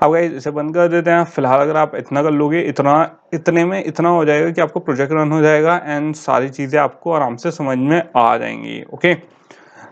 अब गाइस इसे बंद कर देते हैं। फिलहाल अगर आप इतना कर लोगे, इतने में इतना हो जाएगा कि आपका प्रोजेक्ट रन हो जाएगा एंड सारी चीज़ें आपको आराम से समझ में आ जाएंगी। ओके,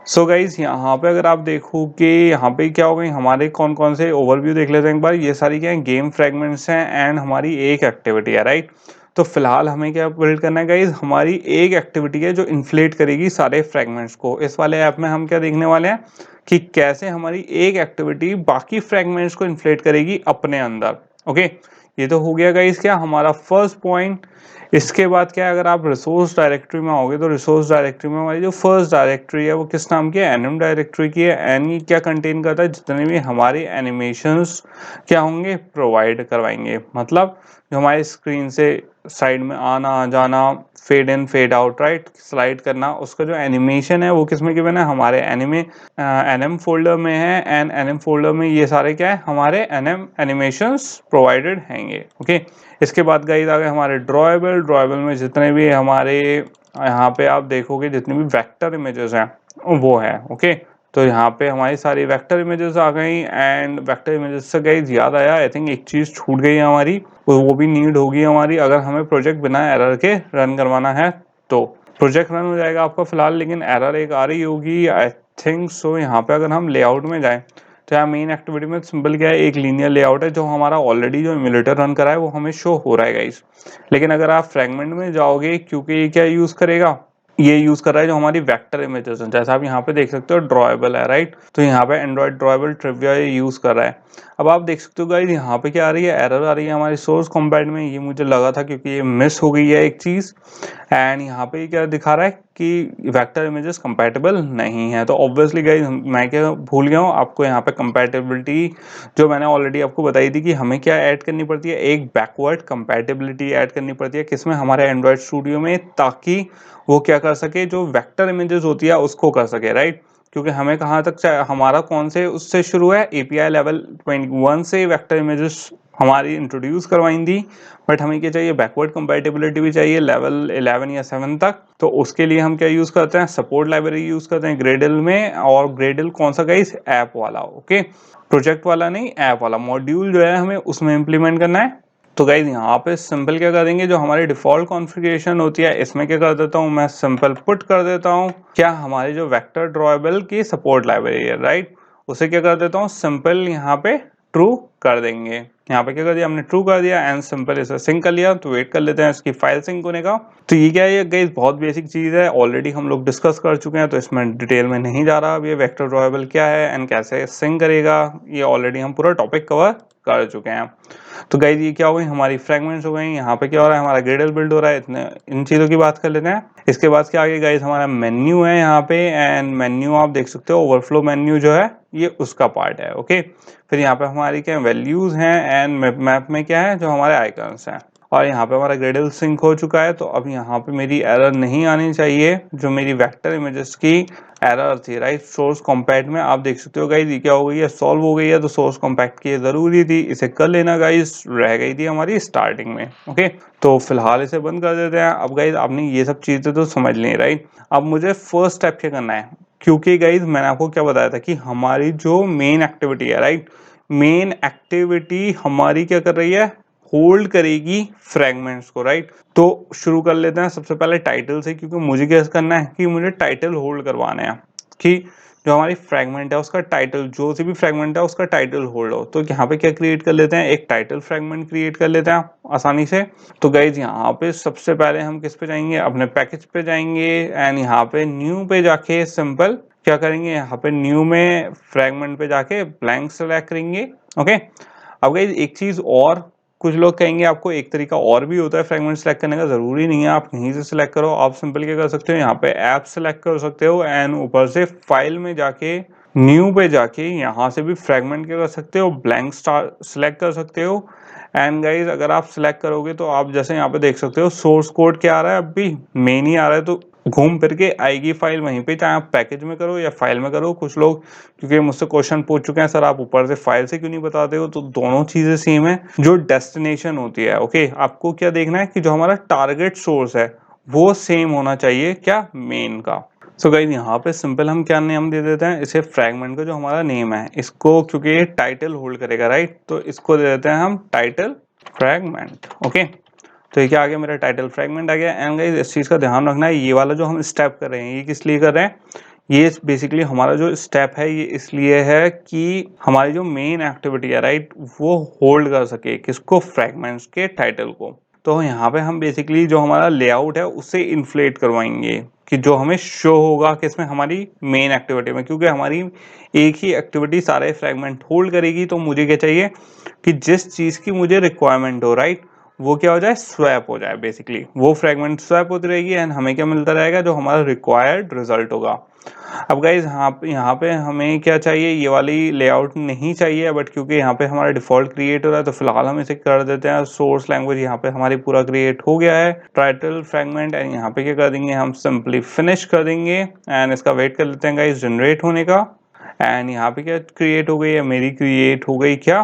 सो गाइज यहाँ पे अगर आप देखोगे, यहाँ पे क्या हो गई हमारे कौन कौन से ओवरव्यू देख लेते हैं एक बार। ये सारी क्या है, गेम फ्रेगमेंट्स हैं एंड हमारी एक एक्टिविटी है, राइट। तो फिलहाल हमें क्या बिल्ड करना है गाइज, हमारी एक एक्टिविटी है जो इन्फ्लेट करेगी सारे फ्रेगमेंट्स को। इस वाले ऐप में हम क्या देखने वाले हैं कि कैसे हमारी एक एक्टिविटी बाकी फ्रेगमेंट्स को इन्फ्लेट करेगी अपने अंदर। ओके, ये तो हो गया गाइज क्या हमारा फर्स्ट पॉइंट। इसके बाद क्या है, अगर आप रिसोर्स डायरेक्टरी में आओगे तो रिसोर्स डायरेक्टरी में हमारी जो फर्स्ट डायरेक्टरी है वो किस नाम की है, एनिम डायरेक्टरी की है। एन ये क्या कंटेन करता है, जितने भी हमारे एनिमेशंस क्या होंगे प्रोवाइड करवाएंगे, मतलब जो हमारे स्क्रीन से साइड में आना जाना, fade in fade out, right, slide करना, उसका जो एनिमेशन है वो किसमें गिवन है, हमारे एनएम फोल्डर में है। एंड एनएम फोल्डर में ये सारे क्या है, हमारे एनएम एनिमेशंस प्रोवाइडेड हैंगे। ओके, इसके बाद गाइस आ गए हमारे ड्रॉएबल में जितने भी हमारे यहाँ पे आप देखोगे जितने भी वेक्टर इमेजेस हैं वो है। ओके, तो यहाँ पे हमारी सारी वेक्टर इमेजेस आ गई। एंड वेक्टर इमेजेस से गाइस याद आया, आई थिंक एक चीज़ छूट गई है हमारी, वो भी नीड होगी हमारी अगर हमें प्रोजेक्ट बिना एरर के रन करवाना है। तो प्रोजेक्ट रन हो जाएगा आपका फिलहाल, लेकिन एरर एक आ रही होगी आई थिंक सो। यहाँ पे अगर हम लेआउट में जाएं तो यहाँ मेन एक्टिविटी में सिंपल क्या है, एक लीनियर लेआउट है जो हमारा ऑलरेडी जो इम्यूलेटर रन करा है वो हमें शो हो रहा है गाइस। लेकिन अगर आप फ्रेगमेंट में जाओगे, क्योंकि ये क्या यूज करेगा, ये यूज कर रहा है जो हमारी वेक्टर इमेजेस हैं, जैसा आप यहाँ पे देख सकते हो ड्रॉएबल है, राइट। तो यहाँ पे एंड्रॉइड ड्रॉएबल ट्रिविया ये यूज कर रहा है। अब आप देख सकते हो गाइस यहाँ पे क्या आ रही है, एरर आ रही है हमारी सोर्स कॉम्पैट में। ये मुझे लगा था क्योंकि ये मिस हो गई है एक चीज। एंड यहाँ पे क्या दिखा रहा है कि वेक्टर इमेजेस कंपैटिबल नहीं है। तो ऑब्वियसली गाइस मैं क्या भूल गया हूँ आपको यहाँ पे कंपैटिबिलिटी जो मैंने ऑलरेडी आपको बताई थी कि हमें क्या ऐड करनी पड़ती है, एक बैकवर्ड कंपैटिबिलिटी ऐड करनी पड़ती है किसमें, हमारे एंड्रॉइड स्टूडियो में, ताकि वो क्या कर सके, जो वेक्टर इमेजेस होती है उसको कर सके, राइट। क्योंकि हमें कहाँ तक हमारा कौन से उससे शुरू है, एपीआई लेवल 21 से वेक्टर इमेजेस हमारी इंट्रोड्यूस करवाई थी। बट हमें क्या चाहिए, बैकवर्ड कंपैटिबिलिटी भी चाहिए लेवल 11 या 7 तक। तो उसके लिए हम क्या यूज करते हैं, सपोर्ट लाइब्रेरी यूज करते हैं ग्रेडल में। और ग्रेडल कौन सा गाइस, ऐप वाला। ओके, प्रोजेक्ट वाला नहीं, ऐप वाला मॉड्यूल जो है हमें उसमें इंप्लीमेंट करना है। तो गाइज यहाँ पे सिंपल क्या करेंगे, जो हमारी डिफॉल्ट कॉन्फ़िगरेशन होती है इसमें क्या कर देता हूँ मैं, सिंपल पुट कर देता हूँ क्या, हमारी जो वेक्टर ड्रॉएबल की सपोर्ट लाइब्रेरी है, राइट, उसे क्या कर देता हूँ सिंपल यहाँ पे ट्रू कर देंगे। यहाँ पे क्या कर दिया हमने, ट्रू कर दिया एंड सिंपल इसे सिंक कर लिया। तो वेट कर लेते हैं इसकी फाइल सिंक होने का। तो ये क्या है, ये गाइस बहुत बेसिक चीज है, ऑलरेडी हम लोग डिस्कस कर चुके हैं, तो इसमें डिटेल में नहीं जा रहा। अब ये वेक्टर ड्रॉएबल क्या है एंड कैसे सिंक करेगा, ये ऑलरेडी हम पूरा टॉपिक कवर कर चुके हैं। तो गाइस ये क्या हो गई, हमारी फ्रेगमेंट्स हो गई। यहाँ पे क्या हो रहा है, हमारा ग्रेडल बिल्ड हो रहा है। इतने इन चीज़ों की बात कर लेते हैं। इसके बाद क्या आगे गाइस, हमारा मेन्यू है यहाँ पे। एंड मेन्यू आप देख सकते हो, ओवरफ्लो मेन्यू जो है ये उसका पार्ट है। ओके, फिर यहाँ पे हमारी क्या वैल्यूज हैं एंड मैप में क्या है, जो हमारे आइकन्स हैं। और यहाँ पे हमारा ग्रेडल सिंक हो चुका है। तो अब यहाँ पे मेरी एरर नहीं आनी चाहिए, जो मेरी वेक्टर इमेजेस की एरर थी, राइट। सोर्स कॉम्पैक्ट में आप देख सकते हो गाइस ये क्या हो गई है, सॉल्व हो गई है। तो सोर्स कॉम्पैक्ट की जरूरी थी, इसे कर लेना गाइस, रह गई थी हमारी स्टार्टिंग में। ओके, तो फिलहाल इसे बंद कर देते हैं। अब गाइस आपने ये सब चीजें तो समझ ली, राइट। अब मुझे फर्स्ट स्टेप क्या करना है, क्योंकि गाइस मैंने आपको क्या बताया था कि हमारी जो मेन एक्टिविटी है, राइट, मेन एक्टिविटी हमारी क्या कर रही है, होल्ड करेगी फ्रेगमेंट्स को, राइट। तो शुरू कर लेते हैं सबसे पहले टाइटल से, क्योंकि मुझे क्या करना है कि मुझे टाइटल होल्ड करवाने हैं, कि जो हमारी फ्रेगमेंट है उसका टाइटल, जो सी भी फ्रेगमेंट है उसका टाइटल होल्ड हो। तो यहाँ पे क्या क्रिएट कर लेते हैं, एक टाइटल फ्रेगमेंट क्रिएट कर लेते हैं आसानी से। तो गाइज यहाँ पे सबसे पहले हम किस पे जाएंगे, अपने पैकेज पे जाएंगे। एंड यहाँ पे न्यू पे जाके सिंपल क्या करेंगे, यहाँ पे न्यू में फ्रेगमेंट पे जाके ब्लैंक सेलेक्ट करेंगे। ओके, अब गाइज एक चीज और, कुछ लोग कहेंगे आपको एक तरीका और भी होता है फ्रेगमेंट सेलेक्ट करने का, जरूरी नहीं है आप कहीं से सिलेक्ट करो। आप सिंपल क्या कर सकते हो, यहाँ पे ऐप सेलेक्ट कर सकते हो एंड ऊपर से फाइल में जाके न्यू पे जाके यहाँ से भी फ्रेगमेंट क्या कर सकते हो, ब्लैंक स्टार सिलेक्ट कर सकते हो। एंड गाइज अगर आप सिलेक्ट करोगे तो आप जैसे यहाँ पे देख सकते हो सोर्स कोड क्या आ रहा है, अभी मेन ही आ रहा है। तो घूम फिर के आएगी फाइल वहीं पे, चाहे आप पैकेज में करो या फाइल में करो। कुछ लोग क्योंकि मुझसे क्वेश्चन पूछ चुके हैं, सर आप ऊपर से फाइल से क्यों नहीं बताते हो, तो दोनों चीजें सेम है। जो डेस्टिनेशन होती है, ओके, आपको क्या देखना है कि जो हमारा टारगेट सोर्स है वो सेम होना चाहिए क्या, मेन का। सो गाइस यहाँ पे सिंपल हम क्या नेम दे देते हैं इसे, फ्रैगमेंट का जो हमारा नेम है इसको, क्योंकि ये टाइटल होल्ड करेगा राइट, तो इसको दे देते हैं हम टाइटल फ्रैगमेंट। ओके, तो ये क्या आ गया, मेरा टाइटल फ्रैगमेंट आ गया। एंड गाइस इस चीज़ का ध्यान रखना है, ये वाला जो हम स्टेप कर रहे हैं ये किस लिए कर रहे हैं, ये बेसिकली हमारा जो स्टेप है ये इसलिए है कि हमारी जो मेन एक्टिविटी है राइट, वो होल्ड कर सके किसको, फ्रैगमेंट्स के टाइटल को। तो यहाँ पे हम बेसिकली जो हमारा लेआउट है उससे इन्फ्लेट करवाएंगे कि जो हमें शो होगा किसमें, हमारी मेन एक्टिविटी में, क्योंकि हमारी एक ही एक्टिविटी सारे फ्रैगमेंट होल्ड करेगी। तो मुझे क्या चाहिए कि जिस चीज़ की मुझे रिक्वायरमेंट हो राइट, वो क्या हो जाए, स्वैप हो जाए। बेसिकली वो फ्रैगमेंट स्वैप होती रहेगी एंड हमें क्या मिलता रहेगा, जो हमारा रिक्वायर्ड रिजल्ट होगा। अब गाइज यहाँ पे हमें क्या चाहिए, ये वाली लेआउट नहीं चाहिए, बट क्योंकि यहाँ पे हमारा डिफॉल्ट क्रिएट हो रहा है तो फिलहाल हम इसे कर देते हैं सोर्स लैंग्वेज। यहाँ पे हमारी पूरा क्रिएट हो गया है टाइटल फ्रैगमेंट, एंड यहाँ पे क्या कर देंगे, हम सिंपली फिनिश कर देंगे एंड इसका वेट कर लेते हैं गाइज जनरेट होने का। एंड यहाँ पे क्या क्रिएट हो गई है, मेरी क्रिएट हो गई क्या,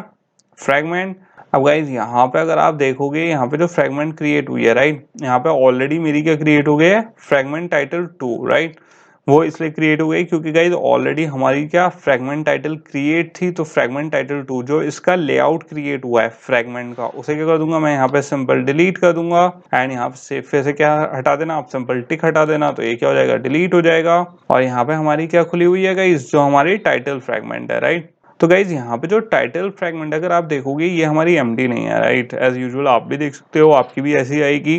फ्रैगमेंट। अब गाइज यहाँ पे अगर आप देखोगे, यहाँ पे जो फ्रैगमेंट क्रिएट हुई है राइट, यहाँ पे ऑलरेडी मेरी क्या क्रिएट हो गई है, फ्रैगमेंट टाइटल 2 राइट। वो इसलिए क्रिएट हो गई क्योंकि गाइज ऑलरेडी हमारी क्या फ्रैगमेंट टाइटल क्रिएट थी, तो फ्रैगमेंट टाइटल 2 जो इसका लेआउट क्रिएट हुआ है फ्रैगमेंट का, उसे क्या कर दूंगा मैं, यहाँ पे सिंपल डिलीट कर दूंगा। एंड यहाँ पे फिर से क्या हटा देना, आप सिंपल टिक हटा देना, तो ये क्या हो जाएगा, डिलीट हो जाएगा। और यहाँ पे हमारी क्या खुली हुई है गाइज, जो हमारी टाइटल फ्रैगमेंट है राइट। तो गाइज यहाँ पे जो टाइटल फ्रैगमेंट अगर आप देखोगे ये हमारी एम्प्टी नहीं है राइट, एज यूजुअल आप भी देख सकते हो, आपकी भी ऐसी आएगी।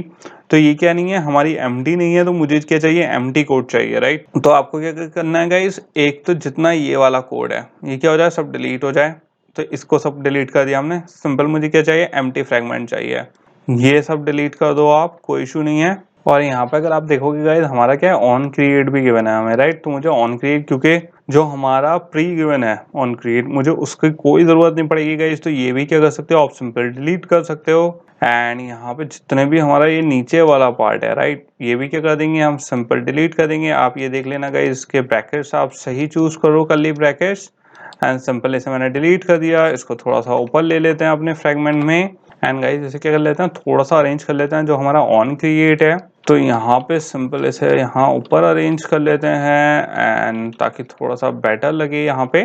तो ये क्या नहीं है, हमारी एम्प्टी नहीं है, तो मुझे क्या चाहिए, एम्प्टी कोड चाहिए राइट। तो आपको क्या करना है गाइज, एक तो जितना ये वाला कोड है ये क्या हो जाए, सब डिलीट हो जाए। तो इसको सब डिलीट कर दिया हमने, सिंपल मुझे क्या चाहिए, एम्प्टी फ्रैगमेंट चाहिए, ये सब डिलीट कर दो आप, कोई इशू नहीं है। और यहाँ पे अगर आप देखोगे गाइज हमारा क्या है, ऑन क्रिएट भी गिवन है हमें राइट, तो मुझे ऑन क्रिएट, क्योंकि जो हमारा प्री गिवन है ऑन क्रिएट, मुझे उसकी कोई ज़रूरत नहीं पड़ेगी गाइज। तो ये भी क्या कर सकते हो, आप सिंपल डिलीट कर सकते हो। एंड यहाँ पे जितने भी हमारा ये नीचे वाला पार्ट है राइट, ये भी क्या कर देंगे, हम सिंपल डिलीट कर देंगे। आप ये देख लेना गाइज, इसके ब्रैकेट्स आप सही चूज करो, कर्ली ब्रैकेट्स। एंड सिंपल इसे मैंने डिलीट कर दिया। इसको थोड़ा सा ऊपर ले लेते हैं अपने फ्रैगमेंट में। एंड गाइज इसे क्या कर लेते हैं, थोड़ा सा अरेंज कर लेते हैं, जो हमारा ऑन क्रिएट है तो यहाँ पे सिंपल इसे यहाँ ऊपर अरेंज कर लेते हैं, एंड ताकि थोड़ा सा बेटर लगे यहाँ पे।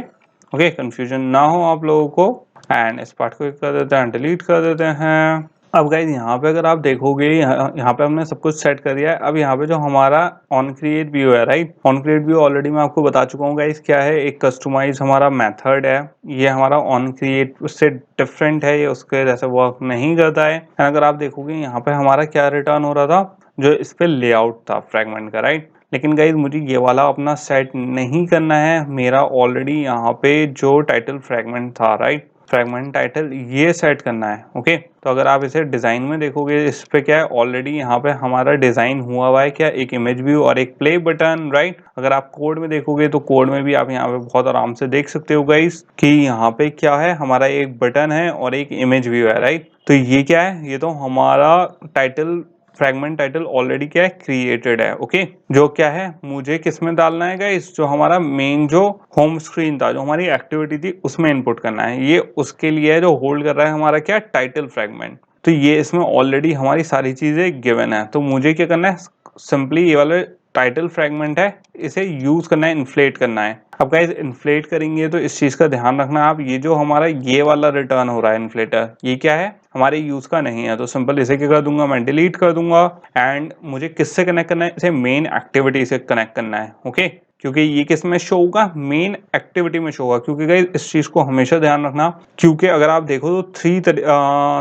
ओके, कंफ्यूजन ना हो आप लोगों को। एंड इस पार्ट को कर देते हैं, डिलीट कर देते हैं। अब गाइज यहाँ पे अगर आप देखोगे, यहाँ पे हमने सब कुछ सेट कर दिया है। अब यहाँ पे जो हमारा ऑन क्रिएट व्यू है right, on create view already मैं आपको बता चुका हूँ गाइज क्या है, एक कस्टमाइज हमारा मेथड है। ये हमारा ऑन क्रिएट उससे डिफरेंट है, ये उसके जैसे वर्क नहीं करता है। अगर आप देखोगे यहाँ पे हमारा क्या रिटर्न हो रहा था, जो इस पे लेआउट था फ्रैगमेंट का राइट। लेकिन गाइज मुझे ये वाला अपना सेट नहीं करना है, मेरा ऑलरेडी यहाँ पे जो टाइटल फ्रैगमेंट था राइट, फ्रैगमेंट टाइटल ये सेट करना है। ओके, तो अगर आप इसे डिजाइन में देखोगे, इस पे क्या है, ऑलरेडी यहाँ पे हमारा डिजाइन हुआ है क्या, एक इमेज व्यू और एक प्ले बटन राइट। अगर आप कोड में देखोगे तो कोड में भी आप यहाँ पे बहुत आराम से देख सकते हो गाइस कि यहाँ पे क्या है, हमारा एक बटन है और एक इमेज व्यू है राइट। तो ये क्या है, ये तो हमारा टाइटल फ्रैगमेंट टाइटल ऑलरेडी क्या है, क्रिएटेड है। ओके, जो क्या है मुझे किस में डालना है गाइस, जो हमारा मेन जो होम स्क्रीन था, जो हमारी एक्टिविटी थी उसमें इनपुट करना है। ये उसके लिए है जो होल्ड कर रहा है हमारा क्या, टाइटल फ्रैगमेंट। तो ये इसमें ऑलरेडी हमारी सारी चीजें गिवन है। तो मुझे क्या करना है, सिंपली ये वाला टाइटल फ्रैगमेंट है इसे यूज करना है, इन्फ्लेट करना है। अब गाइस इन्फ्लेट करेंगे तो इस चीज का ध्यान रखना आप, ये जो हमारा ये वाला रिटर्न हो रहा है इन्फ्लेटर, ये क्या है, हमारे यूज का नहीं है। तो सिंपल इसे क्या कर दूंगा, मैं डिलीट कर दूंगा। एंड मुझे किससे कनेक्ट करना है, इसे मेन एक्टिविटी से कनेक्ट करना है। ओके, क्योंकि ये किस में शो होगा, मेन एक्टिविटी में शो होगा। क्योंकि गाइस इस चीज को हमेशा ध्यान रखना, क्योंकि अगर आप देखो तो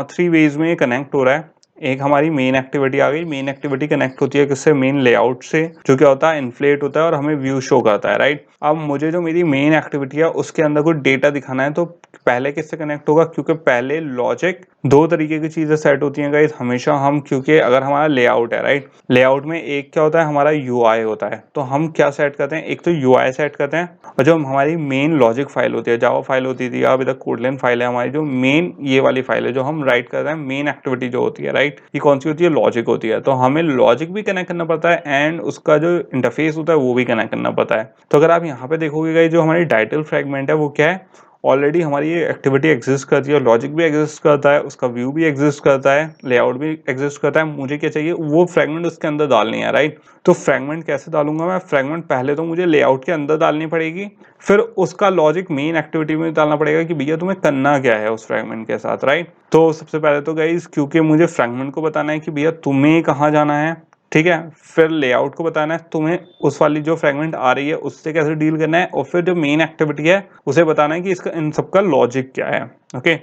थ्री वेज में कनेक्ट हो रहा है। एक हमारी मेन एक्टिविटी आ गई, मेन एक्टिविटी कनेक्ट होती है किससे, मेन लेआउट से, जो क्या होता है, इन्फ्लेट होता है और हमें व्यू शो करता है राइट। अब मुझे जो मेरी मेन एक्टिविटी है उसके अंदर कुछ डेटा दिखाना है, तो पहले किससे कनेक्ट होगा, क्योंकि पहले लॉजिक दो तरीके की चीजें सेट होती हैं गाइस हमेशा हम, क्योंकि अगर हमारा लेआउट है राइट, लेआउट में एक क्या होता है, हमारा यूआई होता है। तो हम क्या सेट करते हैं, एक तो यूआई सेट करते हैं, और जो हमारी मेन लॉजिक फाइल होती है, जावा फाइल होती थी, अभी तक कोडलेन फाइल है हमारी, जो मेन ये वाली फाइल है जो हम राइट कर रहे हैं, मेन एक्टिविटी जो होती है राइट, ये कौन सी होती है, लॉजिक होती है। तो हमें लॉजिक भी कनेक्ट करना पड़ता है एंड उसका जो इंटरफेस होता है वो भी कनेक्ट करना पड़ता है। तो अगर आप यहाँ पे देखोगे गाइस, जो हमारी टाइटल फ्रैगमेंट है वो क्या है, ऑलरेडी हमारी ये एक्टिविटी एग्जिस्ट करती है, लॉजिक भी एग्जिस्ट करता है, उसका व्यू भी एग्जिस्ट करता है, लेआउट भी एग्जिस्ट करता है। मुझे क्या चाहिए, वो फ्रेगमेंट उसके अंदर डालनी है, राइट। तो फ्रेगमेंट कैसे डालूंगा मैं, फ्रेगमेंट पहले तो मुझे लेआउट के अंदर डालनी पड़ेगी, फिर उसका लॉजिक मेन एक्टिविटी में डालना पड़ेगा कि भैया तुम्हें करना क्या है उस फ्रेगमेंट के साथ, राइट। तो सबसे पहले तो गाइस, क्योंकि मुझे फ्रेगमेंट को बताना है कि भैया तुम्हें कहाँ जाना है, ठीक है, फिर लेआउट को बताना है तुम्हें उस वाली जो फ्रेगमेंट आ रही है उससे कैसे डील करना है, और फिर जो मेन एक्टिविटी है उसे बताना है कि इसका इन सबका लॉजिक क्या है। ओके।